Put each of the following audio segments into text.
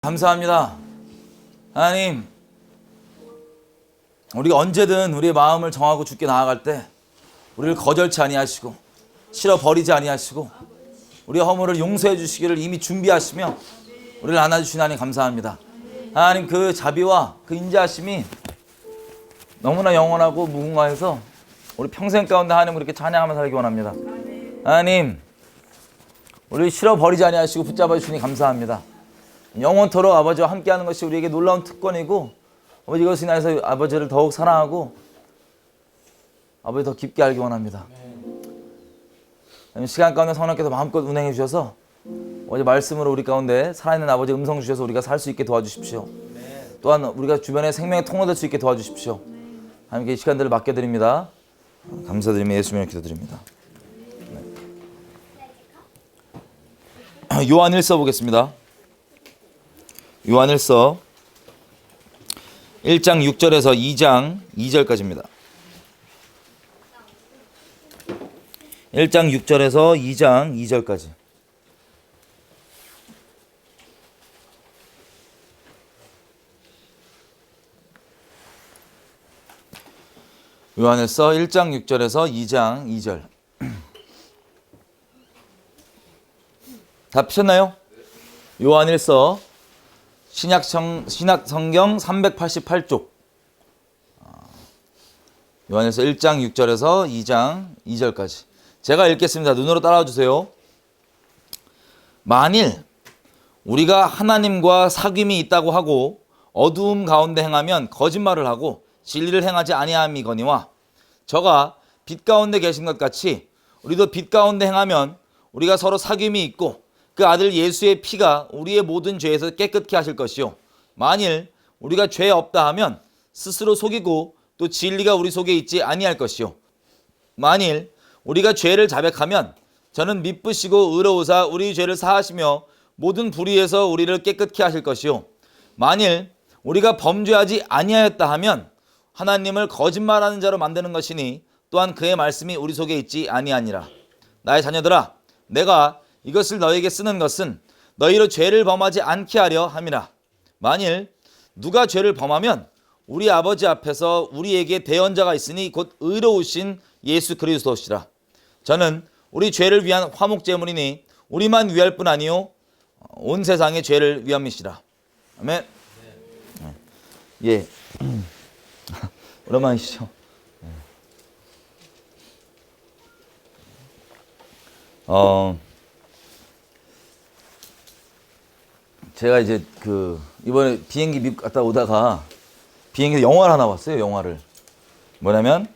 감사합니다. 하나님, 우리가 언제든 우리의 마음을 정하고 주께 나아갈 때 우리를 거절치 아니하시고 싫어버리지 아니하시고 우리의 허물을 용서해 주시기를 이미 준비하시며 우리를 안아주신 하나님 감사합니다. 하나님, 그 자비와 그 인자하심이 너무나 영원하고 무궁화해서 우리 평생 가운데 하나님 그렇게 찬양하며 살기 원합니다. 하나님, 우리를 싫어버리지 아니하시고 붙잡아 주시니 감사합니다. 영원토록 아버지와 함께하는 것이 우리에게 놀라운 특권이고, 아버지 이것을 인하여서 아버지를 더욱 사랑하고 아버지 더 깊게 알기 원합니다. 시간 가운데 성령께서 마음껏 운행해 주셔서 어제 말씀으로 우리 가운데 살아있는 아버지 음성 주셔서 우리가 살 수 있게 도와주십시오. 또한 우리가 주변에 생명의 통로될 수 있게 도와주십시오. 하나님께 이 시간들을 맡겨드립니다. 감사드리며 예수님의 기도드립니다. 요한일서 보겠습니다. 요한일서 1장 6절에서 2장 2절까지입니다. 1장 6절에서 2장 2절까지. 요한일서 1장 6절에서 2장 2절. 다 피셨나요? 요한일서 신약성경 388쪽. 요한일서 1장 6절에서 2장 2절까지. 제가 읽겠습니다. 눈으로 따라와 주세요. 만일 우리가 하나님과 사귐이 있다고 하고 어두움 가운데 행하면 거짓말을 하고 진리를 행하지 아니함이거니와, 저가 빛 가운데 계신 것 같이 우리도 빛 가운데 행하면 우리가 서로 사귐이 있고 그 아들 예수의 피가 우리의 모든 죄에서 깨끗게 하실 것이요, 만일 우리가 죄 없다 하면 스스로 속이고 또 진리가 우리 속에 있지 아니할 것이요, 만일 우리가 죄를 자백하면 저는 미쁘시고 의로우사 우리 죄를 사하시며 모든 불의에서 우리를 깨끗게 하실 것이요, 만일 우리가 범죄하지 아니하였다 하면 하나님을 거짓말하는 자로 만드는 것이니 또한 그의 말씀이 우리 속에 있지 아니하니라. 나의 자녀들아, 내가 이것을 너희에게 쓰는 것은 너희로 죄를 범하지 않게 하려 함이라. 만일 누가 죄를 범하면 우리 아버지 앞에서 우리에게 대언자가 있으니 곧 의로우신 예수 그리스도시라. 저는 우리 죄를 위한 화목제물이니 우리만 위할 뿐 아니요 온 세상의 죄를 위함이시라. 아멘. 예. 오랜만이시죠? 제가 이제 이번에 비행기 미국 갔다 오다가 비행기에서 영화를 하나 봤어요. 영화를 뭐냐면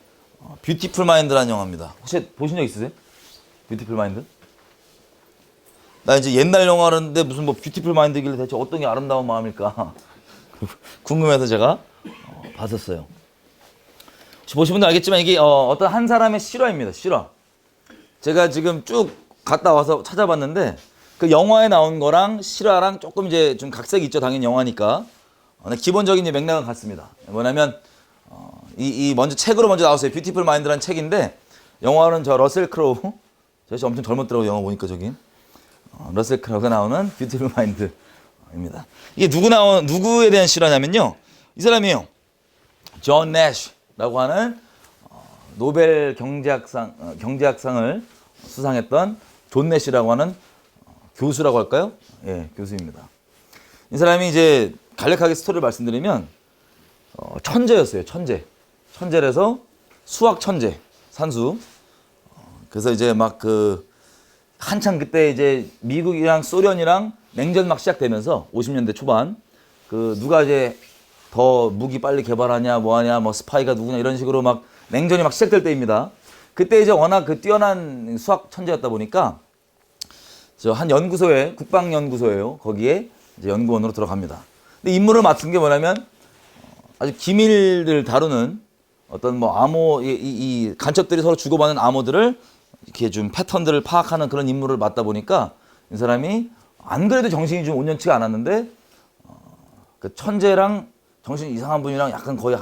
뷰티풀 마인드라는 영화입니다. 혹시 보신 적 있으세요? 뷰티풀 마인드? 나 이제 옛날 영화인데 무슨 뭐 뷰티풀 마인드길래 대체 어떤 게 아름다운 마음일까 궁금해서 제가 봤었어요. 혹시 보신 분들 알겠지만 이게 어떤 한 사람의 실화입니다. 실화. 제가 지금 쭉 갔다 와서 찾아봤는데 그 영화에 나온 거랑 실화랑 조금 이제 좀 각색이 있죠. 당연히 영화니까. 기본적인 맥락은 같습니다. 뭐냐면 먼저 책으로 먼저 나왔어요. 뷰티풀 마인드라는 책인데, 영화는 저 러셀 크로우. 저 엄청 젊었더라고요. 영화 보니까 저기. 러셀 크로우가 나오는 뷰티풀 마인드입니다. 이게 누구에 대한 실화냐면요, 이 사람이에요. 존 내쉬라고 하는 노벨 경제학상을 수상했던 존 내쉬라고 하는 교수라고 할까요? 예, 교수입니다. 이 사람이 이제 간략하게 스토리를 말씀드리면 천재였어요. 천재라서 수학 천재, 산수. 그래서 이제 막 한창 그때 이제 미국이랑 소련이랑 냉전 막 시작되면서 50년대 초반 누가 이제 더 무기 빨리 개발하냐 뭐하냐 뭐 스파이가 누구냐 이런 식으로 막 냉전이 막 시작될 때입니다. 그때 이제 워낙 뛰어난 수학 천재였다 보니까 저 한 연구소에, 국방연구소예요. 거기에 이제 연구원으로 들어갑니다. 근데 임무를 맡은 게 뭐냐면 아주 기밀을 다루는 어떤 뭐 암호, 이 간첩들이 서로 주고받는 암호들을 이렇게 좀 패턴들을 파악하는 그런 임무를 맡다 보니까 이 사람이 안 그래도 정신이 좀 온전치가 않았는데 그 천재랑 정신 이상한 분이랑 약간 거의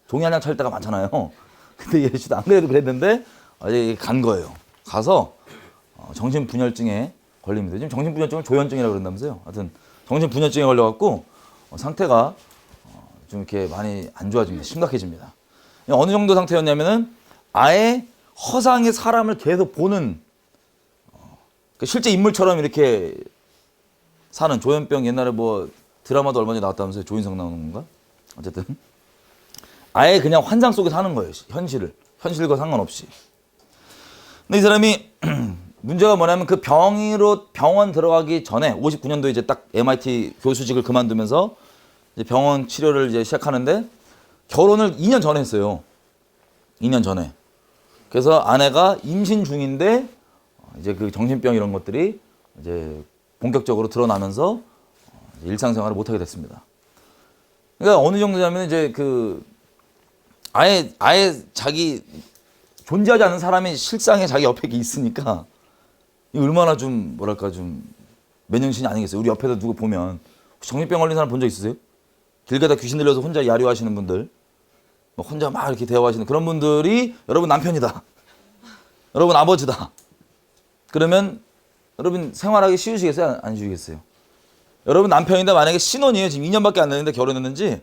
종이 한 장 찰 때가 많잖아요. 근데 얘 씨도 안 그래도 그랬는데 간 거예요. 가서 정신분열증에 걸립니다. 지금 정신분열증을 조현증이라고 그런다면서요. 하여튼 정신분열증에 걸려갖고 상태가 좀 이렇게 많이 안 좋아집니다. 심각해집니다. 어느 정도 상태였냐면은 아예 허상의 사람을 계속 보는 실제 인물처럼 이렇게 사는 조현병 옛날에 뭐 드라마도 얼마 전에 나왔다면서요. 조인성 나오는 건가? 어쨌든 아예 그냥 환상 속에 사는 거예요. 현실과 상관없이. 근데 이 사람이 문제가 뭐냐면 그 병원 들어가기 전에 59년도에 이제 딱 MIT 교수직을 그만두면서 이제 병원 치료를 이제 시작하는데 결혼을 2년 전에 했어요. 2년 전에. 그래서 아내가 임신 중인데 이제 그 정신병 이런 것들이 이제 본격적으로 드러나면서 일상생활을 못하게 됐습니다. 그러니까 어느 정도냐면 이제 그 아예 자기 존재하지 않는 사람이 실상에 자기 옆에 있으니까 이 얼마나 좀 뭐랄까 좀 맨정신이 아니겠어요. 우리 옆에서 누구 보면 정신병 걸린 사람 본 적 있으세요? 길 가다 귀신 들려서 혼자 야류하시는 분들, 뭐 혼자 막 이렇게 대화하시는 그런 분들이 여러분 남편이다, 여러분 아버지다. 그러면 여러분 생활하기 쉬우시겠어요? 안 쉬우시겠어요? 여러분 남편인데 만약에 신혼이에요. 지금 2년밖에 안 됐는데 결혼했는지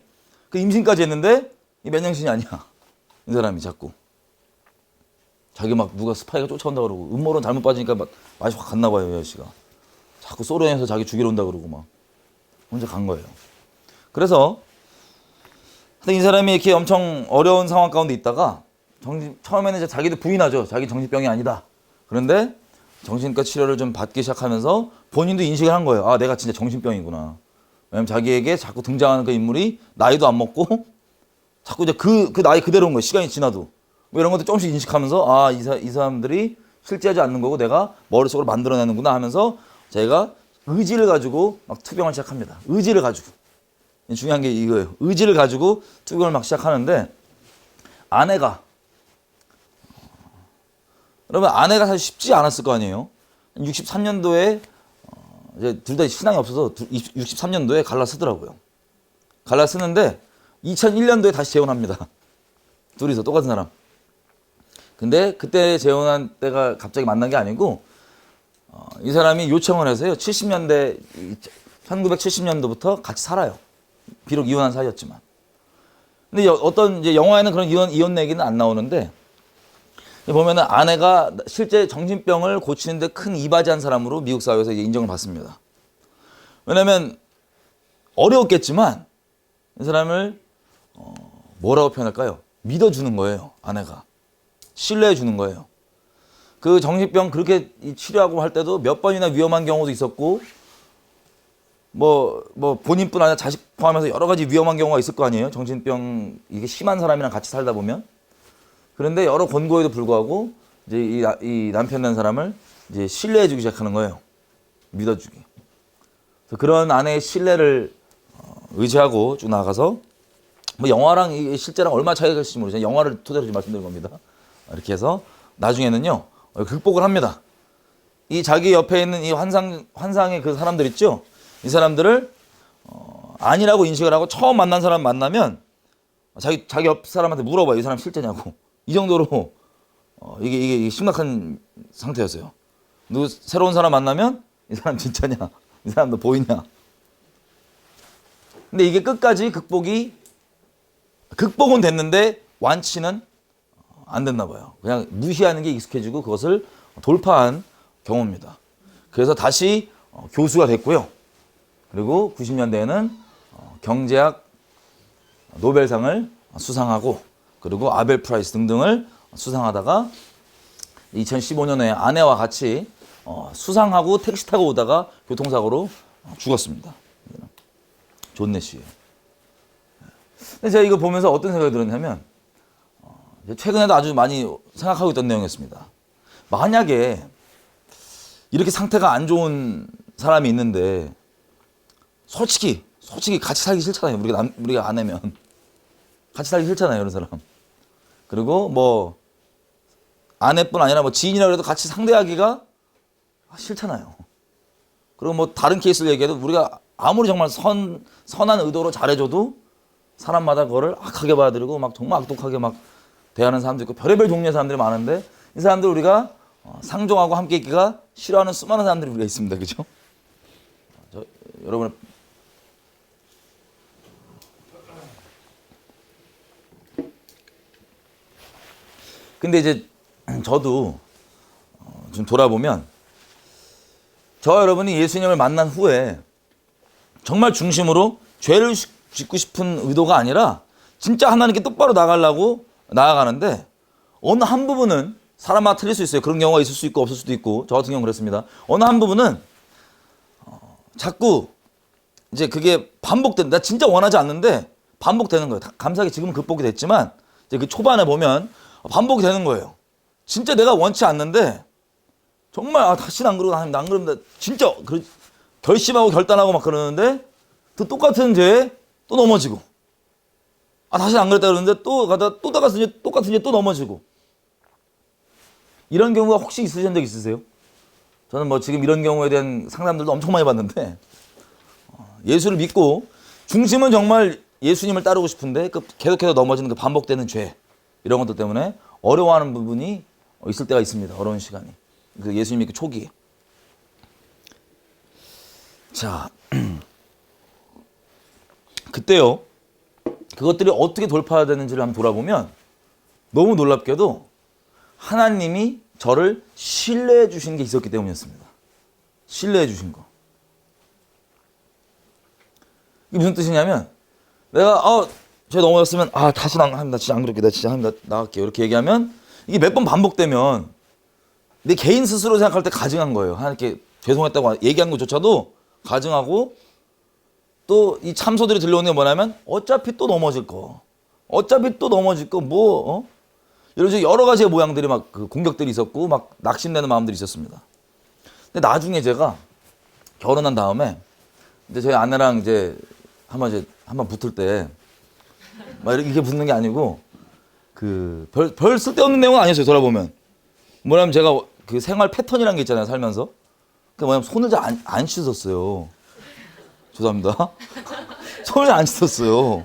그 임신까지 했는데 이 맨정신이 아니야. 이 사람이 자꾸 자기 막 누가 스파이가 쫓아온다 그러고 음모론 잘못 빠지니까 막 맛이 확 갔나 봐요. 이 아저씨가 자꾸 소련에서 자기 죽이러 온다 그러고 막 혼자 간 거예요. 그래서 이 사람이 이렇게 엄청 어려운 상황 가운데 있다가 처음에는 이제 자기도 부인하죠. 자기 정신병이 아니다. 그런데 정신과 치료를 좀 받기 시작하면서 본인도 인식을 한 거예요. 아, 내가 진짜 정신병이구나. 왜냐면 자기에게 자꾸 등장하는 그 인물이 나이도 안 먹고 자꾸 이제 그 나이 그대로인 거예요. 시간이 지나도. 뭐 이런 것도 조금씩 인식하면서 아, 이 사람들이 실제하지 않는 거고 내가 머릿속으로 만들어내는구나 하면서 제가 의지를 가지고 막 투병을 시작합니다. 의지를 가지고. 중요한 게 이거예요. 의지를 가지고 투병을 막 시작하는데 아내가 여러분 아내가 사실 쉽지 않았을 거 아니에요. 63년도에 이제 둘 다 신앙이 없어서 63년도에 갈라쓰더라고요. 갈라쓰는데 2001년도에 다시 재혼합니다. 둘이서 똑같은 사람. 근데 그때 재혼한 때가 갑자기 만난 게 아니고 이 사람이 요청을 해서요. 1970년도부터 같이 살아요. 비록 이혼한 사이였지만. 근데 어떤 이제 영화에는 그런 이혼 얘기는 안 나오는데 보면은 아내가 실제 정신병을 고치는데 큰 이바지한 사람으로 미국 사회에서 이제 인정을 받습니다. 왜냐면 어려웠겠지만 이 사람을 뭐라고 표현할까요? 믿어주는 거예요. 아내가. 신뢰해 주는 거예요. 그 정신병 그렇게 치료하고 할 때도 몇 번이나 위험한 경우도 있었고 뭐 본인뿐 아니라 자식 포함해서 여러 가지 위험한 경우가 있을 거 아니에요. 정신병 이게 심한 사람이랑 같이 살다 보면. 그런데 여러 권고에도 불구하고 이제 이 남편이라는 사람을 이제 신뢰해주기 시작하는 거예요. 믿어주기. 그래서 그런 아내의 신뢰를 의지하고 쭉 나가서 뭐 영화랑 실제랑 얼마 차이가 있을지 모르지만 영화를 토대로 좀 말씀드린 겁니다. 이렇게 해서 나중에는요 극복을 합니다. 이 자기 옆에 있는 이 환상의 그 사람들 있죠. 이 사람들을 아니라고 인식을 하고 처음 만난 사람 만나면 자기 옆 사람한테 물어봐요. 이 사람 실제냐고. 이 정도로 이게 심각한 상태였어요. 누구 새로운 사람 만나면 이 사람 진짜냐? 이 사람 너 보이냐? 근데 이게 끝까지 극복은 됐는데 완치는 안 됐나 봐요. 그냥 무시하는 게 익숙해지고 그것을 돌파한 경우입니다. 그래서 다시 교수가 됐고요. 그리고 90년대에는 경제학 노벨상을 수상하고 그리고 아벨 프라이스 등등을 수상하다가 2015년에 아내와 같이 수상하고 택시 타고 오다가 교통사고로 죽었습니다. 존 내시예요. 근데 제가 이거 보면서 어떤 생각이 들었냐면 최근에도 아주 많이 생각하고 있던 내용이었습니다. 만약에 이렇게 상태가 안 좋은 사람이 있는데 솔직히 같이 살기 싫잖아요. 우리가 아내면 같이 살기 싫잖아요. 이런 사람. 그리고 뭐 아내뿐 아니라 뭐 지인이라 해도 같이 상대하기가 싫잖아요. 그리고 뭐 다른 케이스를 얘기해도 우리가 아무리 정말 선한 의도로 잘해줘도 사람마다 그거를 악하게 받아들이고 막 정말 악독하게 막 대하는 사람도 있고 별의별 종류의 사람들이 많은데 이 사람들 우리가 상종하고 함께 있기가 싫어하는 수많은 사람들이 우리가 있습니다. 그죠? 여러분 근데 이제 저도 좀 돌아보면 저와 여러분이 예수님을 만난 후에 정말 중심으로 죄를 짓고 싶은 의도가 아니라 진짜 하나님께 똑바로 나가려고 나아가는데 어느 한 부분은 사람마다 틀릴 수 있어요. 그런 경우가 있을 수 있고 없을 수도 있고 저 같은 경우는 그랬습니다. 어느 한 부분은 자꾸 이제 그게 반복된다. 나 진짜 원하지 않는데 반복되는 거예요. 감사하게 지금은 극복이 됐지만 이제 그 초반에 보면 반복이 되는 거예요. 진짜 내가 원치 않는데 정말 다시는 안 그러고 안 그러면 진짜 결심하고 결단하고 막 그러는데 또 똑같은 죄에 또 넘어지고 다시는 안 그랬다 그러는데 또 가다 또 똑같은 죄에 또 넘어지고 이런 경우가 혹시 있으신 적 있으세요? 저는 뭐 지금 이런 경우에 대한 상담들도 엄청 많이 받는데 예수를 믿고 중심은 정말 예수님을 따르고 싶은데 계속해서 넘어지는 그 반복되는 죄 이런 것들 때문에 어려워하는 부분이 있을 때가 있습니다. 어려운 시간이. 그 예수님 믿기 초기에. 자, 그때요. 그것들이 어떻게 돌파해야 되는지를 한번 돌아보면 너무 놀랍게도 하나님이 저를 신뢰해 주신 게 있었기 때문이었습니다. 신뢰해 주신 거. 이게 무슨 뜻이냐면 내가 제가 넘어졌으면 다시는 안 합니다. 진짜 안 그럴게. 나 진짜 합니다. 나갈게요. 이렇게 얘기하면 이게 몇 번 반복되면 내 개인 스스로 생각할 때 가증한 거예요. 하나님께 죄송했다고 얘기한 것조차도 가증하고 또 이 참소들이 들려오는 게 뭐냐면 어차피 또 넘어질 거. 어차피 또 넘어질 거 이런 여러 가지의 모양들이 막 그 공격들이 있었고 막 낙심되는 마음들이 있었습니다. 근데 나중에 제가 결혼한 다음에 이제 저희 아내랑 이제 한번 붙을 때 막 이렇게 붙는 게 아니고 별 쓸데없는 내용은 아니었어요. 돌아보면 뭐냐면 제가 그 생활 패턴이라는 게 있잖아요. 살면서 그 뭐냐면 손을 잘 안 씻었어요. 죄송합니다. 손을 잘 안 씻었어요.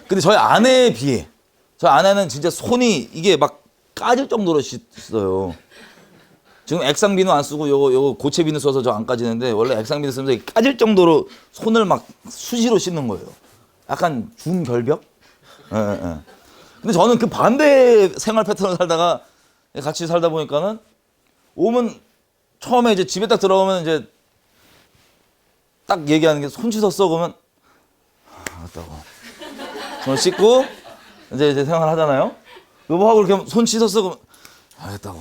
근데 저희 아내에 비해 저희 아내는 진짜 손이 이게 막 까질 정도로 씻어요. 지금 액상 비누 안 쓰고 요거 고체 비누 써서 저 안 까지는데 원래 액상 비누 쓰면서 까질 정도로 손을 막 수시로 씻는 거예요. 약간 중결벽? 예. 근데 저는 그 반대 생활 패턴을 살다가 같이 살다 보니까는 오면 처음에 이제 집에 딱 들어오면 이제 딱 얘기하는 게 손 씻었어? 그러면 맞다고. 손 씻고 이제 생활 하잖아요. 여보하고 이렇게 손 씻었어? 그러면 알겠다고.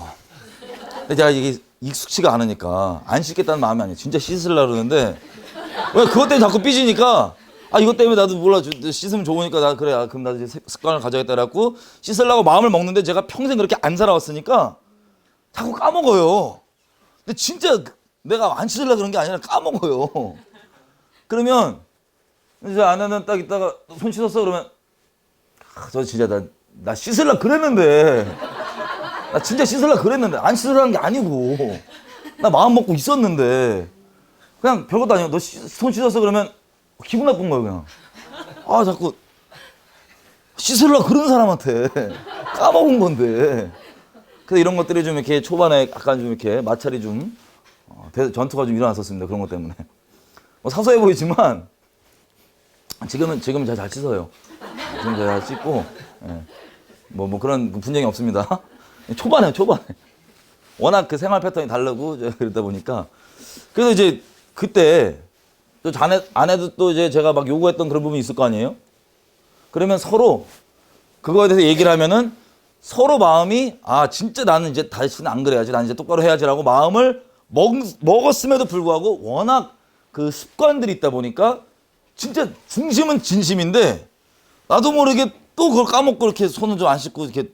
근데 제가 이게 익숙치가 않으니까 안 씻겠다는 마음이 아니에요. 진짜 씻으려고 그러는데 왜 그것 때문에 자꾸 삐지니까 이것 때문에 나도 몰라 씻으면 좋으니까 그래 그럼 나도 이제 습관을 가져야겠다 그래갖고 씻으려고 마음을 먹는데 제가 평생 그렇게 안 살아왔으니까 자꾸 까먹어요. 근데 진짜 내가 안 씻으려고 그런 게 아니라 까먹어요. 그러면 이제 아내는 딱 있다가 손 씻었어? 그러면 저 진짜 나 씻으려고 그랬는데 나 진짜 씻으려고 그랬는데 안 씻으려는 게 아니고 나 마음 먹고 있었는데 그냥 별것도 아니고 너 손 씻었어? 그러면 기분 나쁜 거예요. 그냥 자꾸 씻으려고 그런 사람한테 까먹은 건데. 그래서 이런 것들이 좀 이렇게 초반에 약간 좀 이렇게 마찰이 좀 전투가 좀 일어났었습니다. 그런 것 때문에 사소해 보이지만 지금은 제가 잘 씻어요. 지금 제가 잘 씻고 뭐 그런 분쟁이 없습니다. 초반에 워낙 그 생활 패턴이 다르고 그러다 보니까 그래서 이제 그때 또 아내도 또 이제 제가 막 요구했던 그런 부분이 있을 거 아니에요? 그러면 서로 그거에 대해서 얘기를 하면은 서로 마음이 진짜 나는 이제 다시는 안 그래야지. 나는 이제 똑바로 해야지라고 마음을 먹었음에도 불구하고 워낙 그 습관들이 있다 보니까 진짜 중심은 진심인데 나도 모르게 또 그걸 까먹고 이렇게 손을 좀 안 씻고 이렇게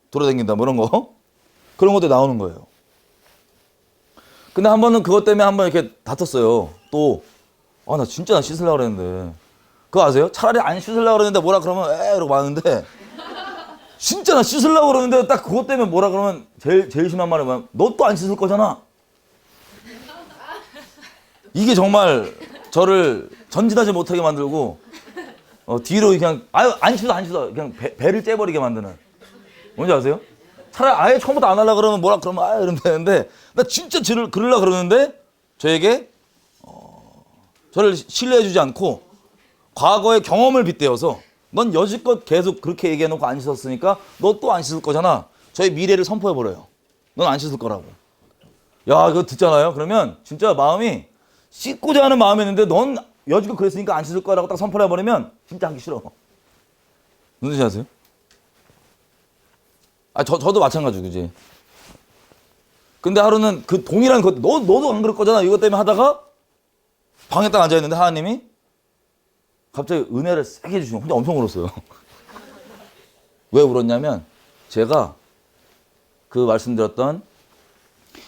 돌아다닌다 뭐 이런 거 그런 것들이 나오는 거예요. 근데 한 번은 그것 때문에 한번 이렇게 다퉜어요. 또 나 진짜 나 씻으려고 그랬는데 그거 아세요? 차라리 안 씻으려고 그랬는데 뭐라 그러면 이러고 마는데 진짜 나 씻으려고 그러는데 딱 그것 때문에 뭐라 그러면 제일 심한 말이 뭐냐면 너 또 안 씻을 거잖아. 이게 정말 저를 전진하지 못하게 만들고 뒤로 그냥 안 씻어 그냥 배를 째버리게 만드는 뭔지 아세요? 차라리 아예 처음부터 안 하려고 그러면 뭐라 그러면 이러면 되는데 나 진짜 그러려고 그러는데 저에게 저를 신뢰해주지 않고 과거의 경험을 빗대어서 넌 여지껏 계속 그렇게 얘기해놓고 안 씻었으니까 너 또 안 씻을 거잖아. 저의 미래를 선포해버려요. 넌 안 씻을 거라고. 야, 이거 듣잖아요. 그러면 진짜 마음이 씻고자 하는 마음이었는데 넌 여지껏 그랬으니까 안 씻을 거라고 딱 선포를 해버리면 진짜 하기 싫어. 무슨 뜻이 아세요? 저도 마찬가지고, 그지? 근데 하루는 그 동일한 것, 너도 안 그럴 거잖아. 이것 때문에 하다가 방에 딱 앉아있는데 하나님이 갑자기 은혜를 세게 해주시고 혼자 엄청 울었어요. 왜 울었냐면 제가 그 말씀드렸던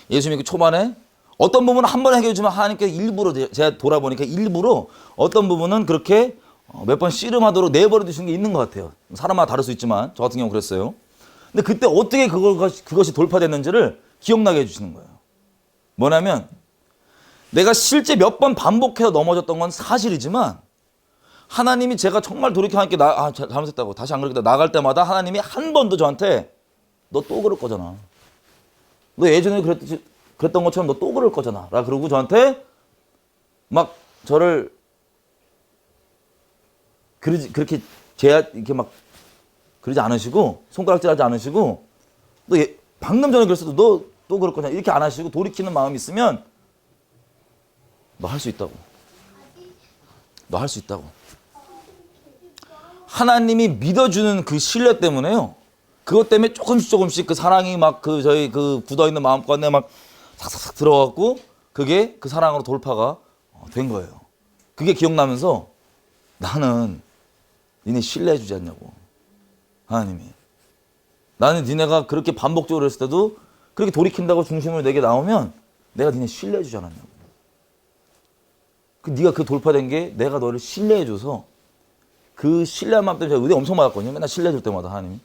예수님이 그 초반에 어떤 부분은 한 번에 해결해주면 하나님께 일부러 제가 돌아보니까 일부러 어떤 부분은 그렇게 몇 번 씨름하도록 내버려 두시는 게 있는 것 같아요. 사람마다 다를 수 있지만 저 같은 경우 그랬어요. 근데 그때 어떻게 그것이 돌파됐는지를 기억나게 해주시는 거예요. 뭐냐면 내가 실제 몇 번 반복해서 넘어졌던 건 사실이지만 하나님이 제가 정말 돌이켜 하나님께 잘못했다고 다시 안 그러겠다 나갈 때마다 하나님이 한 번도 저한테 너 또 그럴 거잖아. 너 예전에 그랬던 것처럼 너 또 그럴 거잖아. 라 그러고 저한테 막 저를 그렇게 이렇게 막 그러지 않으시고 손가락질하지 않으시고 너 방금 전에 그랬어도 너 또 그럴 거잖아. 이렇게 안 하시고 돌이키는 마음이 있으면 너 할 수 있다고. 너 할 수 있다고. 하나님이 믿어주는 그 신뢰 때문에요. 그것 때문에 조금씩 그 사랑이 막 저희 굳어있는 마음가운데 막 삭삭삭 들어갔고 그게 그 사랑으로 돌파가 된 거예요. 그게 기억나면서 나는 니네 신뢰해주지 않냐고. 하나님이. 나는 니네가 그렇게 반복적으로 했을 때도 그렇게 돌이킨다고 중심을 내게 나오면 내가 니네 신뢰해주지 않았냐고. 네가 그 돌파된 게 내가 너를 신뢰해줘서 그 신뢰한 마음 때문에 제가 은혜 엄청 받았거든요. 맨날 신뢰해줄 때마다 하나님이.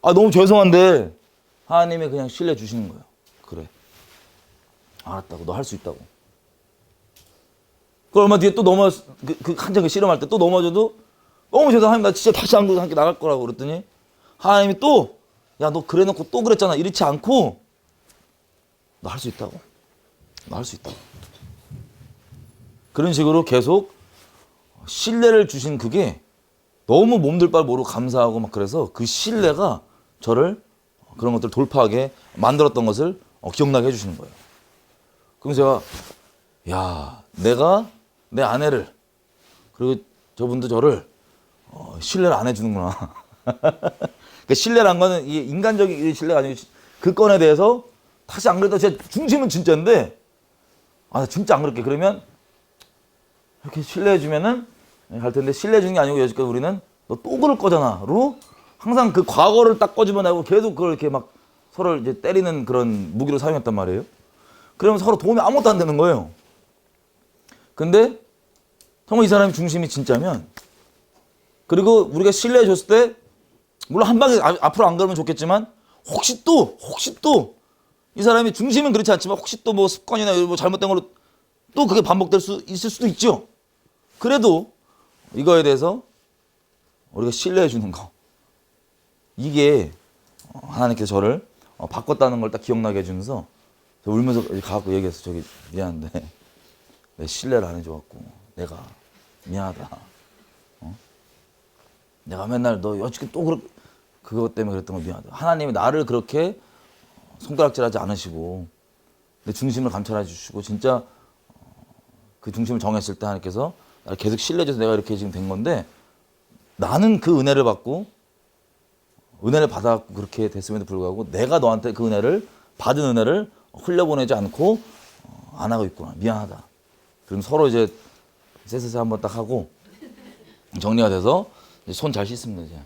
너무 죄송한데 하나님이 그냥 신뢰해 주시는 거예요. 그래. 알았다고. 너 할 수 있다고. 그 얼마 뒤에 또 한참 씨름할 때 또 넘어져도 너무 죄송합니다. 나 진짜 다시 한국 함께 나갈 거라고 그랬더니 하나님이 또 야, 너 그래놓고 또 그랬잖아. 이렇지 않고 너 할 수 있다고. 너 할 수 있다고. 그런 식으로 계속 신뢰를 주신 그게 너무 몸둘 바를 모르고 감사하고 막 그래서 그 신뢰가 저를 그런 것들을 돌파하게 만들었던 것을 기억나게 해주시는 거예요. 그럼 제가 내가 내 아내를 그리고 저분도 저를 신뢰를 안 해주는구나. 그러니까 신뢰란 거는 이게 인간적인 신뢰가 아니고 그 건에 대해서 다시 안 그래도 제 중심은 진짜인데 나 진짜 안 그럴게. 그러면 이렇게 신뢰해주면은 갈 텐데 신뢰해주는 게 아니고 여지까지 우리는 너 또 그럴 거잖아로 항상 그 과거를 딱 꺼집어내고 계속 그걸 이렇게 막 서로를 이제 때리는 그런 무기로 사용했단 말이에요. 그러면 서로 도움이 아무것도 안 되는 거예요. 근데 정말 이 사람이 중심이 진짜면 그리고 우리가 신뢰해 줬을 때 물론 한 방에 앞으로 안 그러면 좋겠지만 혹시 또 이 사람이 중심은 그렇지 않지만 혹시 또 뭐 습관이나 뭐 잘못된 걸로 또 그게 반복될 수 있을 수도 있죠. 그래도 이거에 대해서 우리가 신뢰해 주는 거 이게 하나님께서 저를 바꿨다는 걸 딱 기억나게 해주면서 저 울면서 가갖고 얘기했어. 저기 미안한데 내 신뢰를 안 해줘갖고 내가 미안하다. 내가 맨날 너 여지껏 또 그것 때문에 그랬던 거 미안하다. 하나님이 나를 그렇게 손가락질하지 않으시고 내 중심을 감찰해 주시고 진짜 그 중심을 정했을 때 하나님께서 나를 계속 신뢰해줘서 내가 이렇게 지금 된 건데 나는 그 은혜를 받고 은혜를 받아갖고 그렇게 됐음에도 불구하고 내가 너한테 그 은혜를 받은 은혜를 흘려보내지 않고 안 하고 있구나. 미안하다. 그럼 서로 이제 쎄쎄쎄 한번 딱 하고 정리가 돼서 손 잘 씻습니다. 이제.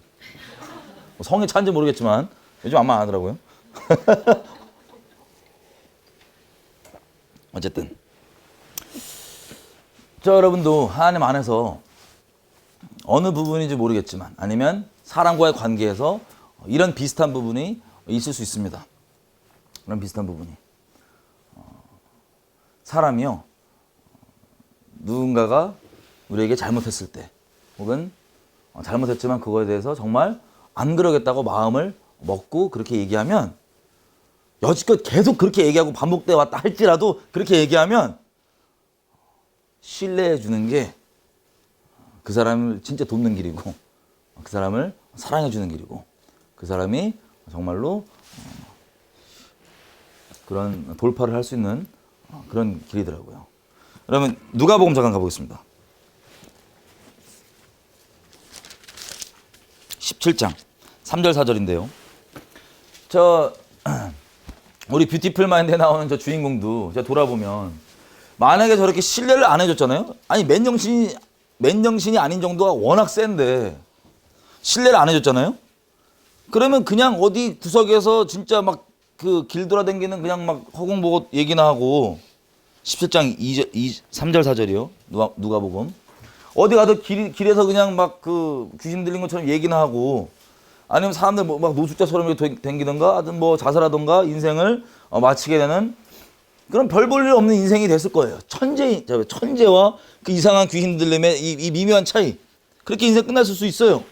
성이 찬지 모르겠지만 요즘 아마 안 하더라고요. 어쨌든 여러분도 하나님 안에서 어느 부분인지 모르겠지만 아니면 사람과의 관계에서 이런 비슷한 부분이 있을 수 있습니다. 이런 비슷한 부분이. 사람이요. 누군가가 우리에게 잘못했을 때 혹은 잘못했지만 그거에 대해서 정말 안 그러겠다고 마음을 먹고 그렇게 얘기하면 여지껏 계속 그렇게 얘기하고 반복돼 왔다 할지라도 그렇게 얘기하면 신뢰해 주는 게 그 사람을 진짜 돕는 길이고 그 사람을 사랑해 주는 길이고 그 사람이 정말로 그런 돌파를 할 수 있는 그런 길이더라고요. 그러면 누가복음 잠깐 가보겠습니다. 17장 3절 4절인데요. 우리 뷰티풀 마인드에 나오는 저 주인공도 제가 돌아보면 만약에 저렇게 신뢰를 안 해줬잖아요. 아니 맨정신이 아닌 정도가 워낙 센데 신뢰를 안 해줬잖아요. 그러면 그냥 어디 구석에서 진짜 막 그 길 돌아다니는 그냥 막 허공보고 얘기나 하고 17장 3절 4절이요. 누가복음. 어디 가도 길에서 그냥 막 그 귀신 들린 것처럼 얘기나 하고 아니면 사람들 막 노숙자처럼 이렇게 댕기던가 하여튼 뭐 자살하던가 인생을 마치게 되는 그런 별 볼 일 없는 인생이 됐을 거예요. 천재와 그 이상한 귀신 들림의 이 미묘한 차이. 그렇게 인생 끝났을 수 있어요.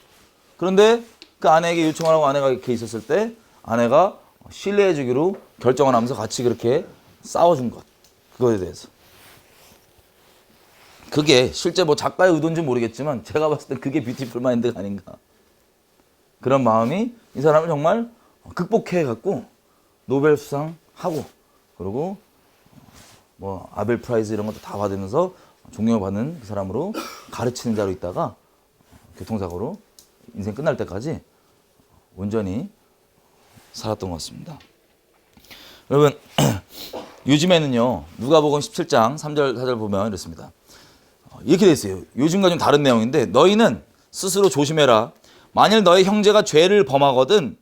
그런데 그 아내에게 요청을 하고 아내가 이렇게 있었을 때 아내가 신뢰해 주기로 결정을 하면서 같이 그렇게 싸워준 것. 그거에 대해서. 그게 실제 뭐 작가의 의도인지 모르겠지만 제가 봤을 때 그게 뷰티풀 마인드가 아닌가. 그런 마음이 이 사람을 정말 극복해 갖고 노벨 수상하고 그리고 뭐 아벨 프라이즈 이런 것도 다 받으면서 존경받는 그 사람으로 가르치는 자로 있다가 교통사고로 인생 끝날 때까지 온전히 살았던 것 같습니다. 여러분 요즘에는요 누가복음 17장 3절 4절 보면 이렇습니다. 이렇게 돼 있어요. 요즘과 좀 다른 내용인데 너희는 스스로 조심해라. 만일 너희 형제가 죄를 범하거든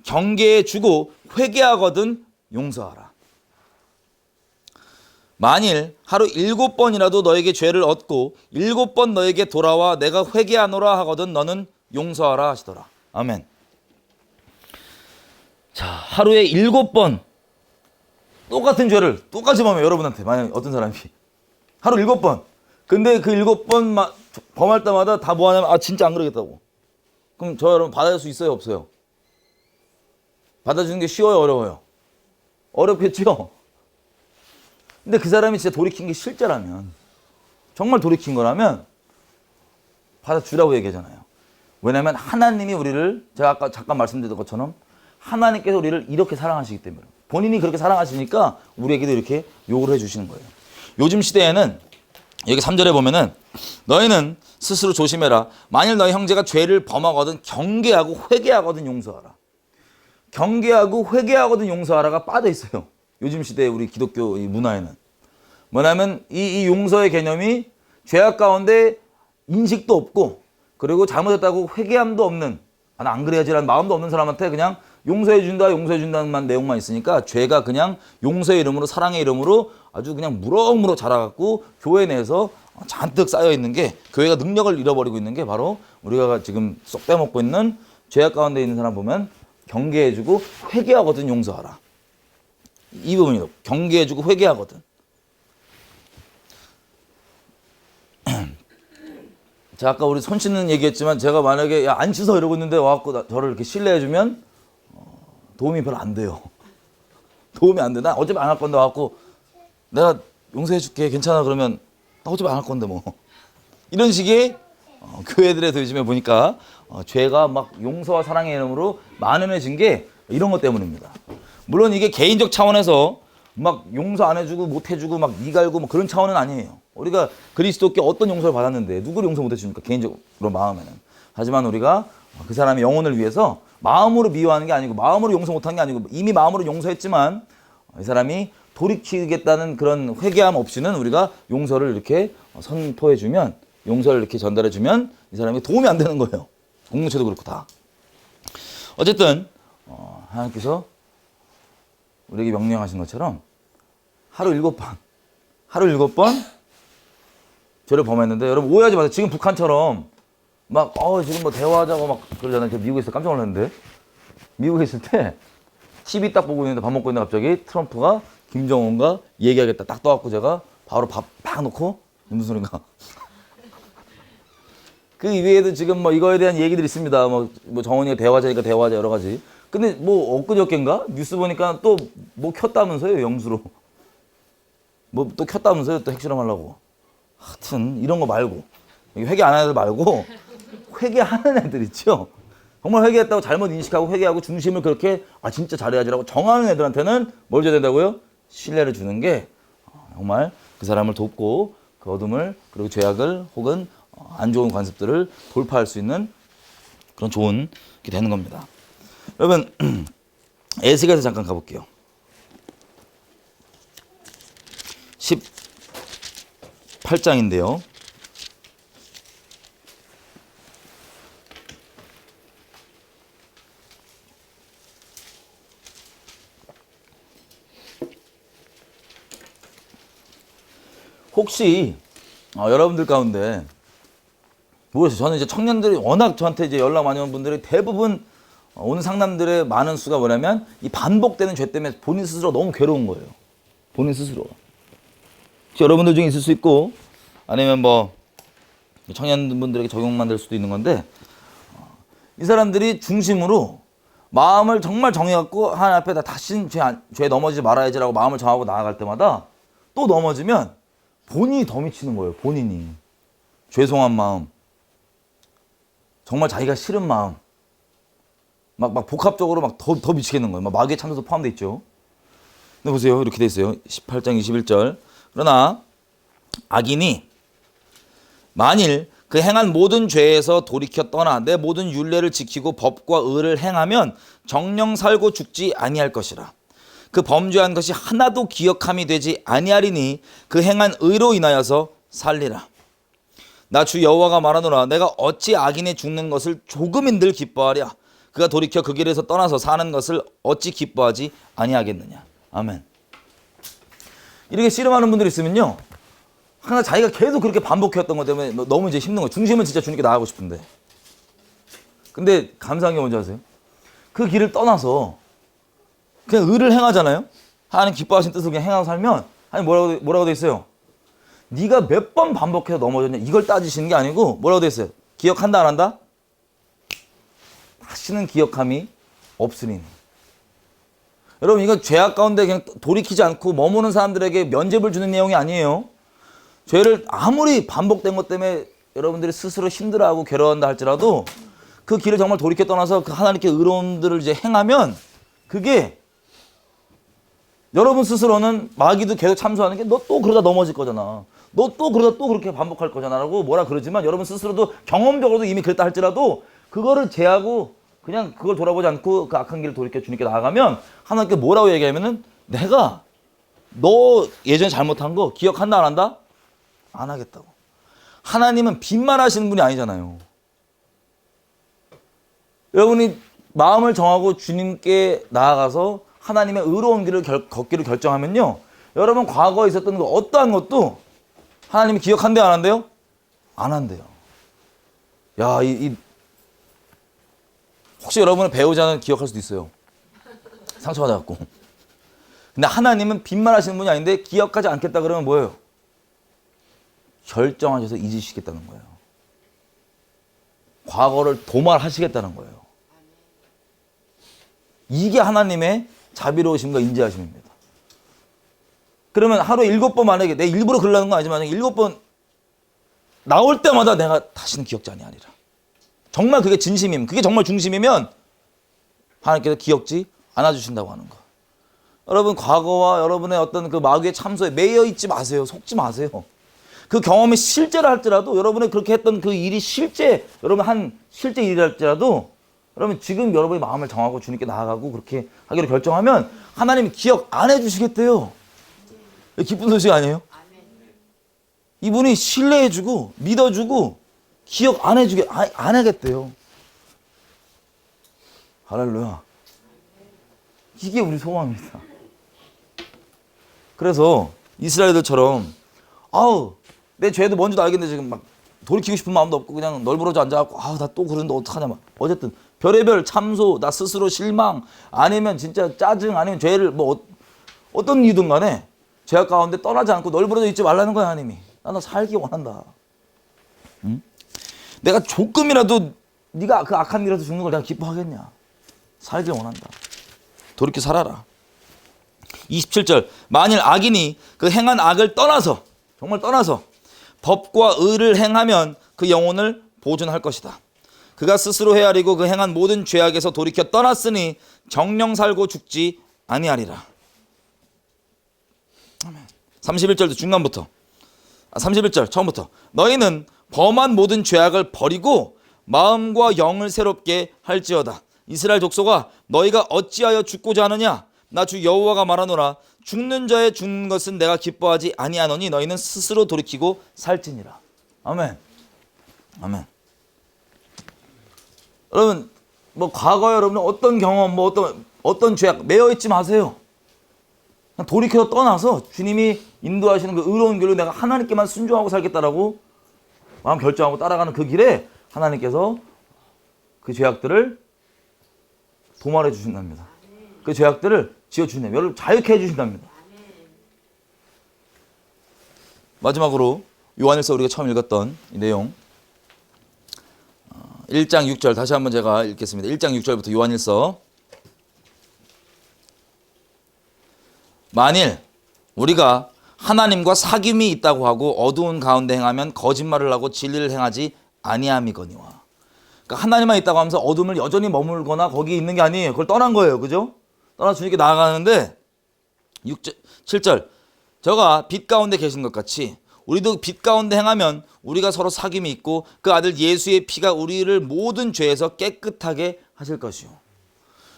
경계해 주고 회개하거든 용서하라. 만일 하루 7번이라도 너에게 죄를 얻고 7번 너에게 돌아와 내가 회개하노라 하거든 너는 용서하라 하시더라. 아멘. 자, 하루에 7번 똑같은 죄를 똑같이 범해요. 여러분한테 만약 어떤 사람이 하루 7번 근데 그 7번 범할 때마다 다 뭐 하냐면 진짜 안 그러겠다고. 그럼 저 여러분 받아줄 수 있어요 없어요? 받아주는 게 쉬워요 어려워요? 어렵겠죠? 근데 그 사람이 진짜 돌이킨 게 실제라면 정말 돌이킨 거라면 받아주라고 얘기하잖아요. 왜냐하면 하나님이 우리를 제가 아까 잠깐 말씀드린 것처럼 하나님께서 우리를 이렇게 사랑하시기 때문에 본인이 그렇게 사랑하시니까 우리에게도 이렇게 요구를 해주시는 거예요. 요즘 시대에는 여기 3절에 보면은 너희는 스스로 조심해라. 만일 너희 형제가 죄를 범하거든 경계하고 회개하거든 용서하라. 경계하고 회개하거든 용서하라가 빠져 있어요. 요즘 시대에 우리 기독교 이 문화에는. 뭐냐면 이 용서의 개념이 죄악 가운데 인식도 없고 그리고 잘못했다고 회개함도 없는 나 안 그래야지라는 마음도 없는 사람한테 그냥 용서해준다는 내용만 있으니까 죄가 그냥 용서의 이름으로 사랑의 이름으로 아주 그냥 무럭무럭 자라갖고 교회 내에서 잔뜩 쌓여있는 게 교회가 능력을 잃어버리고 있는 게 바로 우리가 지금 쏙 빼먹고 있는 죄악 가운데 있는 사람 보면 경계해주고 회개하거든 용서하라. 이 부분이요. 경계해주고 회개하거든. 자, 아까 우리 손 씻는 얘기했지만 제가 만약에 안 씻어 이러고 있는데 와갖고 저를 이렇게 신뢰해주면 도움이 별로 안 돼요. 도움이 안 돼. 나 어차피 안 할 건데 와갖고 내가 용서해줄게 괜찮아 그러면 나 어차피 안 할 건데 뭐 이런 식의 교회들에서 요즘에 보니까 죄가 막 용서와 사랑의 이름으로 만연해진 게 이런 것 때문입니다. 물론 이게 개인적 차원에서 막 용서 안 해주고 못 해주고 막 니 갈고 뭐 그런 차원은 아니에요. 우리가 그리스도께 어떤 용서를 받았는데 누구를 용서 못 해주니까 개인적으로 마음에는. 하지만 우리가 그 사람의 영혼을 위해서 마음으로 미워하는 게 아니고 마음으로 용서 못한 게 아니고 이미 마음으로 용서했지만 이 사람이 돌이키겠다는 그런 회개함 없이는 우리가 용서를 이렇게 선포해주면 용서를 이렇게 전달해주면 이 사람이 도움이 안 되는 거예요. 공동체도 그렇고 다. 어쨌든 하나님께서 우리에게 명령하신 것처럼 하루 7번 죄를 범했는데 여러분 오해하지 마세요. 지금 북한처럼 막 지금 뭐 대화하자고 막 그러잖아요. 제가 미국에 있을 때 깜짝 놀랐는데 미국에 있을 때 TV 딱 보고 있는데 밥 먹고 있는데 갑자기 트럼프가 김정은과 얘기하겠다 딱 떠갖고 제가 바로 밥 팍 놓고 무슨 소린가 그 이외에도 지금 뭐 이거에 대한 얘기들이 있습니다. 뭐 정원이가 대화자니까 대화자 여러 가지. 근데 뭐 엊그저께인가 뉴스 보니까 또 뭐 켰다면서요 영수로. 뭐 또 켰다면서요 또 핵실험하려고. 하여튼 이런 거 말고 회개 안 하는 애 말고 회개하는 애들 있죠. 정말 회개했다고 잘못 인식하고 회개하고 중심을 그렇게 진짜 잘해야지라고 정하는 애들한테는 뭘 줘야 된다고요? 신뢰를 주는 게 정말 그 사람을 돕고 그 어둠을 그리고 죄악을 혹은 안 좋은 관습들을 돌파할 수 있는 그런 좋은 게 되는 겁니다. 여러분 에스겔에서 잠깐 가볼게요. 18장인데요. 혹시 여러분들 가운데 모르겠어요. 저는 이제 청년들이 워낙 저한테 이제 연락 많이 오는 분들이 대부분 오는 상담들의 많은 수가 뭐냐면 이 반복되는 죄 때문에 본인 스스로 너무 괴로운 거예요. 본인 스스로. 여러분들 중에 있을 수 있고 아니면 뭐 청년분들에게 적용만 될 수도 있는 건데 이 사람들이 중심으로 마음을 정말 정해갖고 하나님 앞에 다시는 죄 넘어지지 말아야지라고 마음을 정하고 나아갈 때마다 또 넘어지면 본인이 더 미치는 거예요. 본인이. 죄송한 마음. 정말 자기가 싫은 마음. 막 복합적으로 막 더 미치겠는 거예요. 막 마귀의 참소도 포함되어 있죠. 근데 보세요. 이렇게 돼 있어요. 18장 21절. 그러나 악인이 만일 그 행한 모든 죄에서 돌이켜 떠나 내 모든 율례를 지키고 법과 의를 행하면 정령 살고 죽지 아니할 것이라. 그 범죄한 것이 하나도 기억함이 되지 아니하리니 그 행한 의로 인하여서 살리라. 나 주 여호와가 말하노라. 내가 어찌 악인이 죽는 것을 조금인들 기뻐하랴. 그가 돌이켜 그 길에서 떠나서 사는 것을 어찌 기뻐하지 아니하겠느냐. 아멘. 이렇게 씨름하는 분들이 있으면요, 항상 자기가 계속 그렇게 반복해왔던 것 때문에 너무 이제 힘든 거예요. 중심은 진짜 주님께 나가고 싶은데. 근데 감사한 게 뭔지 아세요? 그 길을 떠나서 그냥 의를 행하잖아요. 하나님 기뻐하신 뜻을 그냥 행하고 살면 하나님 뭐라고 돼 있어요? 네가 몇 번 반복해서 넘어졌냐 이걸 따지시는 게 아니고 뭐라고 돼 있어요? 기억한다 안 한다? 다시는 기억함이 없으니. 여러분 이건 죄악 가운데 그냥 돌이키지 않고 머무는 사람들에게 면죄부를 주는 내용이 아니에요. 죄를 아무리 반복된 것 때문에 여러분들이 스스로 힘들어하고 괴로워한다 할지라도 그 길을 정말 돌이켜 떠나서 그 하나님께 의로움들을 이제 행하면 그게 여러분 스스로는 마귀도 계속 참소하는 게 너 또 그러다 넘어질 거잖아. 너 또 그러다 또 그렇게 반복할 거잖아 라고 뭐라 그러지만 여러분 스스로도 경험적으로도 이미 그랬다 할지라도 그거를 제하고 그냥 그걸 돌아보지 않고 그 악한 길을 돌이켜 주님께 나아가면 하나님께 뭐라고 얘기하면은 내가 너 예전에 잘못한 거 기억한다 안 한다? 안 하겠다고. 하나님은 빚만 하시는 분이 아니잖아요. 여러분이 마음을 정하고 주님께 나아가서 하나님의 의로운 길을 걷기를 결정하면요. 여러분 과거에 있었던 거 어떠한 것도 하나님이 기억한대요 안 한대요? 안 한대요. 야, 혹시 여러분의 배우자는 기억할 수도 있어요. 상처받아갖고. 근데 하나님은 빚만 하시는 분이 아닌데 기억하지 않겠다 그러면 뭐예요? 결정하셔서 잊으시겠다는 거예요. 과거를 도말하시겠다는 거예요. 이게 하나님의 자비로우심과 인자하심입니다. 그러면 하루에 7번 만약에 내 일부러 그러려는 건 아니지만 7번 나올 때마다 내가 다시는 기억지 아니하리라. 정말 그게 진심임, 그게 정말 중심이면 하나님께서 기억지 않아주신다고 하는 거. 여러분 과거와 여러분의 어떤 그 마귀의 참소에 매여 있지 마세요. 속지 마세요. 그 경험이 실제라 할지라도 여러분이 그렇게 했던 그 일이 실제 여러분 한 실제 일이라 할지라도 여러분 지금 여러분이 마음을 정하고 주님께 나아가고 그렇게 하기로 결정하면 하나님이 기억 안 해주시겠대요. 기쁜 소식 아니에요? 이분이 신뢰해주고 믿어주고 기억 안 하겠대요. 할렐루야. 이게 우리 소망입니다. 그래서 이스라엘들처럼 내 죄도 뭔지도 알겠는데 지금 막 돌이키고 싶은 마음도 없고 그냥 널브러져 앉아갖고 나 또 그러는데 어떡하냐 막 어쨌든 별의별 참소, 나 스스로 실망 아니면 진짜 짜증 아니면 죄를 뭐 어떤 이유든 간에 죄악 가운데 떠나지 않고 널브러져 있지 말라는 거야 하나님이. 나는 살기 원한다. 응? 내가 조금이라도 네가 그 악한 일에서 죽는 걸 내가 기뻐하겠냐. 살기 원한다. 돌이켜 살아라. 27절 만일 악인이 그 행한 악을 떠나서 정말 떠나서 법과 의를 행하면 그 영혼을 보존할 것이다. 그가 스스로 헤아리고 그 행한 모든 죄악에서 돌이켜 떠났으니 정령 살고 죽지 아니하리라. 31절도 중간부터 31절 처음부터 너희는 범한 모든 죄악을 버리고 마음과 영을 새롭게 할지어다. 이스라엘 족속아 너희가 어찌하여 죽고자 하느냐. 나 주 여호와가 말하노라. 죽는 자의 죽는 것은 내가 기뻐하지 아니하노니 너희는 스스로 돌이키고 살지니라. 아멘. 아멘. 여러분 뭐 과거에 여러분은 어떤 경험 뭐 어떤 죄악 매여 있지 마세요. 그냥 돌이켜서 떠나서 주님이 인도하시는 그 의로운 길로 내가 하나님께만 순종하고 살겠다라고 마음 결정하고 따라가는 그 길에 하나님께서 그 죄악들을 도말해 주신답니다. 그 죄악들을 지어주신답니다. 여러분 자유케 해주신답니다. 마지막으로 요한일서 우리가 처음 읽었던 이 내용 1장 6절 다시 한번 제가 읽겠습니다. 1장 6절부터 요한일서. 만일 우리가 하나님과 사귐이 있다고 하고 어두운 가운데 행하면 거짓말을 하고 진리를 행하지 아니함이거니와. 그러니까 하나님만 있다고 하면서 어둠을 여전히 머물거나 거기 있는 게 아니에요. 그걸 떠난 거예요. 그죠? 떠나 주님께 나아가는데 7절 저가 빛 가운데 계신 것 같이 우리도 빛 가운데 행하면 우리가 서로 사귐이 있고 그 아들 예수의 피가 우리를 모든 죄에서 깨끗하게 하실 것이요.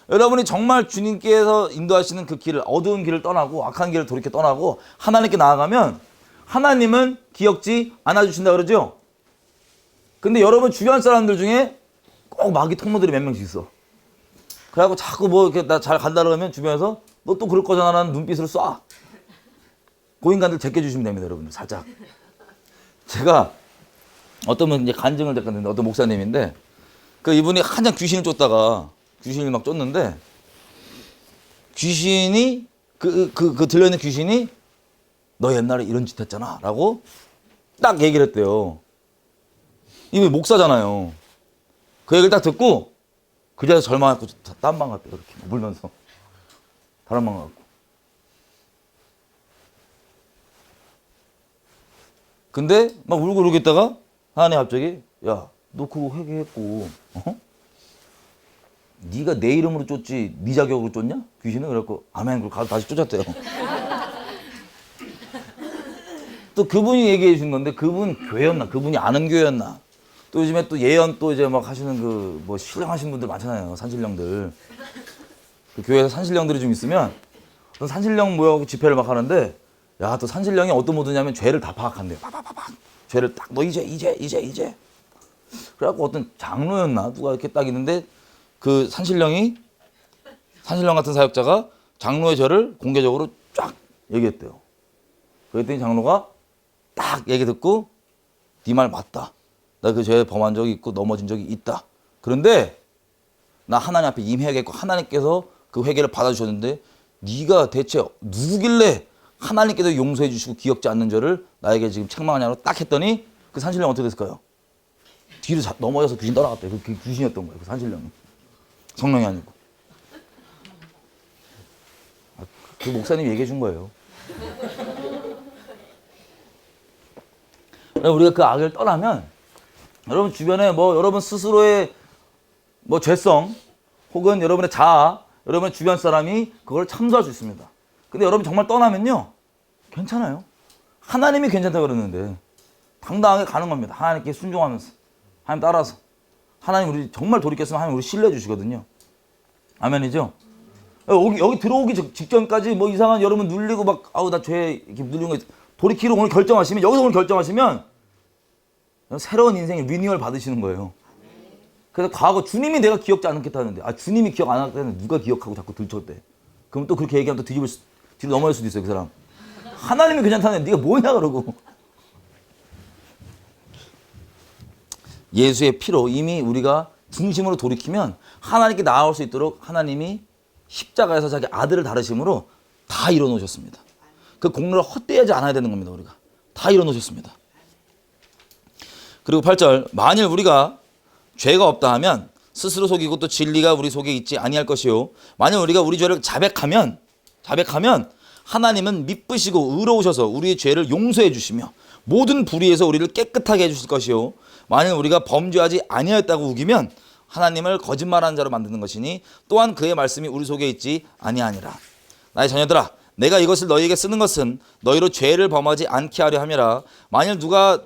여러분이 정말 주님께서 인도하시는 그 길을 어두운 길을 떠나고 악한 길을 돌이켜 떠나고 하나님께 나아가면 하나님은 기억지 않아 주신다 그러죠. 근데 여러분 주변 사람들 중에 꼭 마귀 통로들이 몇 명씩 있어. 그래갖고 자꾸 뭐 이렇게 나 잘 간다 그러면 주변에서 너 또 그럴 거잖아 라는 눈빛을 쏴. 그 인간들 제껴주시면 됩니다, 여러분들. 살짝. 제가 어떤 분 이제 간증을 듣는데 어떤 목사님인데 그 이분이 한참 귀신을 쫓다가 귀신을 막 쫓는데 귀신이 그 들려있는 귀신이 너 옛날에 이런 짓 했잖아 라고 딱 얘기를 했대요. 이분이 목사잖아요. 그 얘기를 딱 듣고 그 자리에서 절망하고 딴 방 갔대요. 이렇게 물면서 다른 방 가고. 근데 막 울고 울고 있다가 하나님 갑자기 야 너 그거 회개했고 네가 내 이름으로 쫓지 네 자격으로 쫓냐? 귀신은 그래갖고 아멘 그러고 가서 다시 쫓았대요. 또 그분이 얘기해 주신 건데 그분 교회였나? 그분이 아는 교회였나? 또 요즘에 또 예언 또 이제 막 하시는 그 뭐 신령하신 분들 많잖아요. 산신령들. 그 교회에서 산신령들이 좀 있으면 또 산신령 모여갖고 집회를 막 하는데 야 또 산신령이 어떤 모드냐면 죄를 다 파악한대요. 파파파파. 죄를 딱 너 이제. 그래갖고 어떤 장로였나 누가 이렇게 딱 있는데 그 산신령 같은 사역자가 장로의 죄를 공개적으로 쫙 얘기했대요. 그랬더니 장로가 딱 얘기 듣고 네 말 맞다. 나 그 죄 범한 적이 있고 넘어진 적이 있다. 그런데 나 하나님 앞에 임해야겠고 하나님께서 그 회개를 받아주셨는데 네가 대체 누구길래 하나님께서 용서해 주시고 기억지 않는 죄를 나에게 지금 책망하냐고 딱 했더니 그 산신령 어떻게 됐을까요? 뒤로 넘어져서 귀신 따라갔대요. 그 귀신이었던 거예요. 그 산신령이. 성령이 아니고. 그 목사님이 얘기해 준 거예요. 우리가 그 악을 떠나면 여러분 주변에 뭐 여러분 스스로의 뭐 죄성 혹은 여러분의 자아, 여러분의 주변 사람이 그걸 참조할 수 있습니다. 근데 여러분 정말 떠나면요. 괜찮아요. 하나님이 괜찮다고 그러는데 당당하게 가는 겁니다. 하나님께 순종하면서. 하나님 따라서. 하나님 우리 정말 돌이켰으면 하나님 우리 신뢰해 주시거든요. 아멘이죠? 여기 들어오기 직전까지 뭐 이상한 여러분 눌리고 막 아우 나 죄 이렇게 눌리는 거 돌이키러 오늘 결정하시면 여기서 오늘 결정하시면 새로운 인생의 리뉴얼 받으시는 거예요. 그래서 과거 주님이 내가 기억지 않겠다는데 주님이 기억 안 하겠다는데 누가 기억하고 자꾸 들쳤대. 그럼 또 그렇게 얘기하면 또 뒤로 넘어질 수도 있어요. 그 사람. 하나님이 괜찮다는데 네가 뭐냐 그러고. 예수의 피로 이미 우리가 중심으로 돌이키면 하나님께 나아올 수 있도록 하나님이 십자가에서 자기 아들을 다루심으로 다 이뤄놓으셨습니다. 그 공로를 헛되이 않아야 되는 겁니다. 우리가 다 이뤄놓으셨습니다. 그리고 8절 만일 우리가 죄가 없다 하면 스스로 속이고 또 진리가 우리 속에 있지 아니할 것이요 만일 우리가 우리 죄를 자백하면 하나님은 미쁘시고 의로우셔서 우리의 죄를 용서해 주시며 모든 불의에서 우리를 깨끗하게 해 주실 것이요 만일 우리가 범죄하지 아니하였다고 우기면 하나님을 거짓말하는 자로 만드는 것이니 또한 그의 말씀이 우리 속에 있지 아니하니라. 나의 자녀들아, 내가 이것을 너희에게 쓰는 것은 너희로 죄를 범하지 않게 하려 함이라. 만일 누가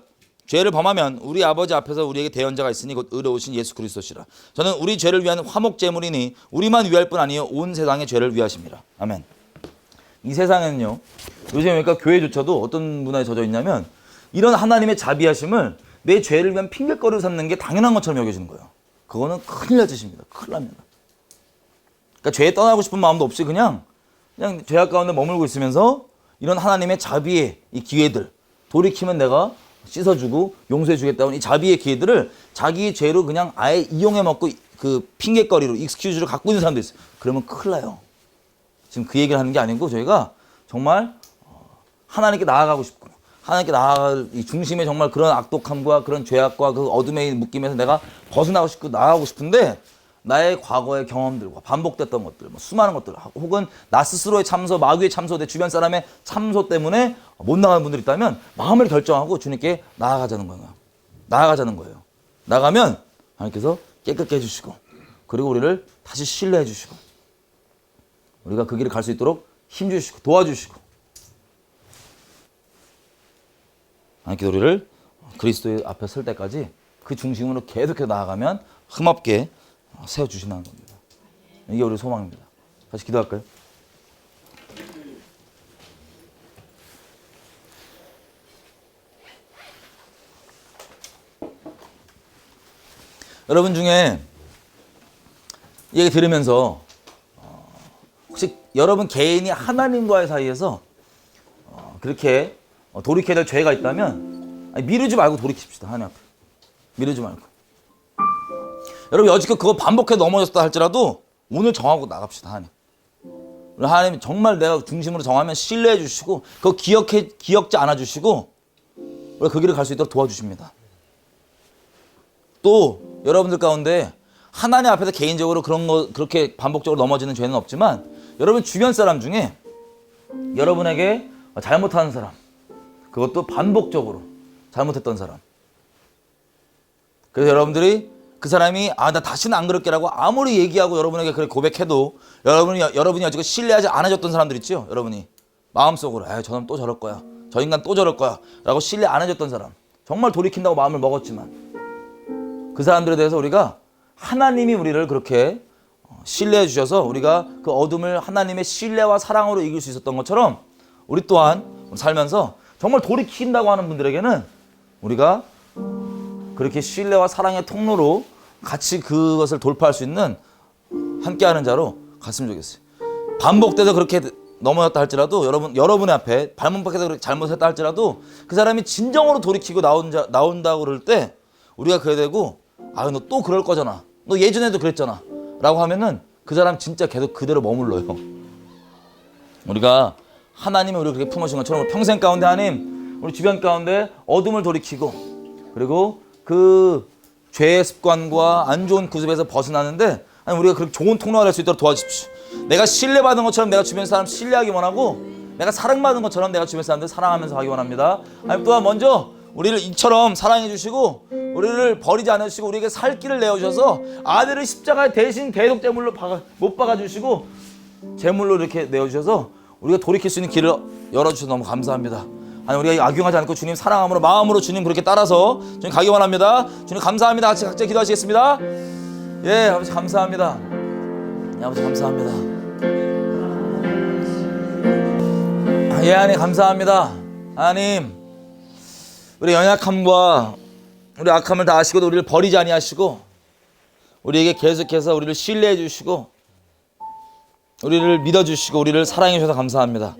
죄를 범하면 우리 아버지 앞에서 우리에게 대언자가 있으니 곧 의로우신 예수 그리스도시라. 저는 우리 죄를 위한 화목 제물이니 우리만 위할 뿐 아니요 온 세상의 죄를 위하심이라. 아멘. 이 세상에는요, 요즘 그러니까 교회조차도 어떤 문화에 젖어 있냐면 이런 하나님의 자비하심을 내 죄를 위한 핑계거리로 삼는 게 당연한 것처럼 여겨지는 거예요. 그거는 큰일 날 짓입니다. 큰일 납니다. 그러니까 죄에 떠나고 싶은 마음도 없이 그냥 죄악 가운데 머물고 있으면서 이런 하나님의 자비의 이 기회들, 돌이키면 내가 씻어주고 용서해주겠다는 이 자비의 기회들을 자기의 죄로 그냥 아예 이용해 먹고 그 핑계거리로 익스큐즈를 갖고 있는 사람도 있어요. 그러면 큰일 나요. 지금 그 얘기를 하는 게 아니고 저희가 정말 하나님께 나아가고 싶고 하나님께 나아갈 이 중심에 정말 그런 악독함과 그런 죄악과 그 어둠의 묶임에서 내가 벗어나고 싶고 나아가고 싶은데 나의 과거의 경험들과 반복됐던 것들, 수많은 것들, 혹은 나 스스로의 참소, 마귀의 참소, 내 주변 사람의 참소 때문에 못 나가는 분들이 있다면 마음을 결정하고 주님께 나아가자는 거예요. 나아가자는 거예요. 나가면 하나님께서 깨끗게 해주시고 그리고 우리를 다시 신뢰해 주시고 우리가 그 길을 갈 수 있도록 힘주시고 도와주시고 하나님께서 우리를 그리스도의 앞에 설 때까지 그 중심으로 계속해서 나아가면 흠없게 세워주신다는 겁니다. 이게 우리 소망입니다. 다시 기도할까요? 여러분 중에 이 얘기 들으면서 혹시 여러분 개인이 하나님과의 사이에서 그렇게 돌이켜야 될 죄가 있다면 미루지 말고 돌이킵시다. 하나님 앞에. 미루지 말고. 여러분 여지껏 그거 반복해 넘어졌다 할지라도 오늘 정하고 나갑시다. 하나님 정말 내가 중심으로 정하면 신뢰해 주시고 그거 기억지 않아 주시고 우리가 그 길을 갈 수 있도록 도와주십니다. 또 여러분들 가운데 하나님 앞에서 개인적으로 그런 거 그렇게 반복적으로 넘어지는 죄는 없지만 여러분 주변 사람 중에 여러분에게 잘못하는 사람 그것도 반복적으로 잘못했던 사람 그래서 여러분들이 그 사람이 나 다시는 안 그럴게라고 아무리 얘기하고 여러분에게 그렇게 고백해도 여러분이 아직 신뢰하지 않아줬던 사람들 있죠. 여러분이 마음속으로 저 사람 또 저럴 거야. 저 인간 또 저럴 거야. 라고 신뢰 안 해줬던 사람. 정말 돌이킨다고 마음을 먹었지만 그 사람들에 대해서 우리가 하나님이 우리를 그렇게 신뢰해 주셔서 우리가 그 어둠을 하나님의 신뢰와 사랑으로 이길 수 있었던 것처럼 우리 또한 살면서 정말 돌이킨다고 하는 분들에게는 우리가 그렇게 신뢰와 사랑의 통로로 같이 그것을 돌파할 수 있는 함께하는 자로 갔으면 좋겠어요. 반복돼서 그렇게 넘어졌다 할지라도 여러분의 앞에 발목박혀서 그렇게 잘못했다 할지라도 그 사람이 진정으로 돌이키고 나온다고 그럴 때 우리가 그래야 되고 너 또 그럴 거잖아. 너 예전에도 그랬잖아. 라고 하면은 그 사람 진짜 계속 그대로 머물러요. 우리가 하나님이 우리를 그렇게 품으신 것처럼 평생 가운데 하나님 우리 주변 가운데 어둠을 돌이키고 그리고 그 죄의 습관과 안 좋은 구습에서 벗어나는데 우리가 그렇게 좋은 통로가 될 수 있도록 도와주십시오. 내가 신뢰받은 것처럼 내가 주변 사람 신뢰하기 원하고 내가 사랑받은 것처럼 내가 주변 사람들 사랑하면서 하기 원합니다. 하나님 또한 먼저 우리를 이처럼 사랑해 주시고 우리를 버리지 않으시고 우리에게 살 길을 내어주셔서 아들을 십자가에 대신 대속 제물로 못 박아주시고 제물로 이렇게 내어주셔서 우리가 돌이킬 수 있는 길을 열어주셔서 너무 감사합니다. 우리가 악용하지 않고 주님 사랑함으로 마음으로 주님 그렇게 따라서 주님 가기 원합니다. 주님 감사합니다. 같이 각자 기도하시겠습니다. 예, 아버지 감사합니다. 아버지 감사합니다. 예, 하나님 감사합니다. 하나님 우리 연약함과 우리 악함을 다 아시고도 우리를 버리지 아니하시고 우리에게 계속해서 우리를 신뢰해 주시고 우리를 믿어주시고 우리를 사랑해 주셔서 감사합니다.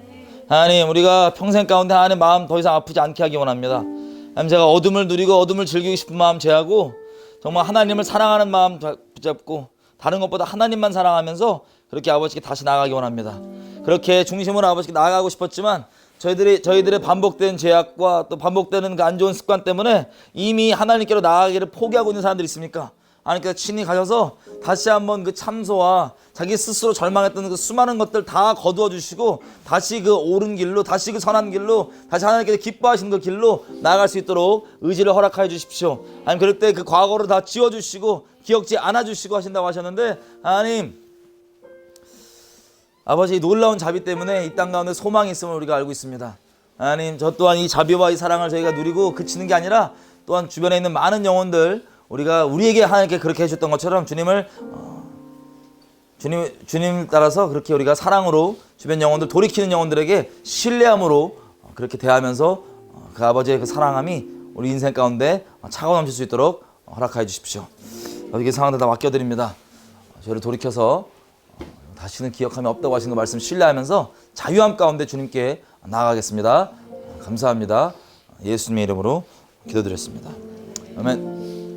하나님 우리가 평생 가운데 하나님 마음 더 이상 아프지 않게 하기 원합니다. 하나님 제가 어둠을 누리고 어둠을 즐기고 싶은 마음 제하고 정말 하나님을 사랑하는 마음 붙잡고 다른 것보다 하나님만 사랑하면서 그렇게 아버지께 다시 나아가기 원합니다. 그렇게 중심으로 아버지께 나아가고 싶었지만 저희들의 반복된 죄악과 또 반복되는 그 안 좋은 습관 때문에 이미 하나님께로 나아가기를 포기하고 있는 사람들이 있습니까? 하나님께서 친히 가셔서 다시 한번 그 참소와 자기 스스로 절망했던 그 수많은 것들 다 거두어 주시고 다시 그 옳은 길로, 다시 그 선한 길로, 다시 하나님께서 기뻐하시는 그 길로 나아갈 수 있도록 의지를 허락하여 주십시오. 하나님, 그럴 때 그 과거를 다 지워주시고 기억지 않아 주시고 하신다고 하셨는데, 하나님 아버지, 이 놀라운 자비 때문에 이 땅 가운데 소망이 있음을 우리가 알고 있습니다. 하나님, 저 또한 이 자비와 이 사랑을 저희가 누리고 그치는 게 아니라 또한 주변에 있는 많은 영혼들, 우리가 우리에게 하나님께 그렇게 해주셨던 것처럼 주님 따라서 그렇게 우리가 사랑으로 주변 영혼들, 돌이키는 영혼들에게 신뢰함으로 그렇게 대하면서 그 아버지의 그 사랑함이 우리 인생 가운데 차고 넘칠 수 있도록 허락하여 주십시오. 어떻게 상황들 다 맡겨드립니다. 저희를 돌이켜서 다시는 기억함이 없다고 하신 그 말씀 신뢰하면서 자유함 가운데 주님께 나아가겠습니다. 감사합니다. 예수님의 이름으로 기도드렸습니다. 아멘.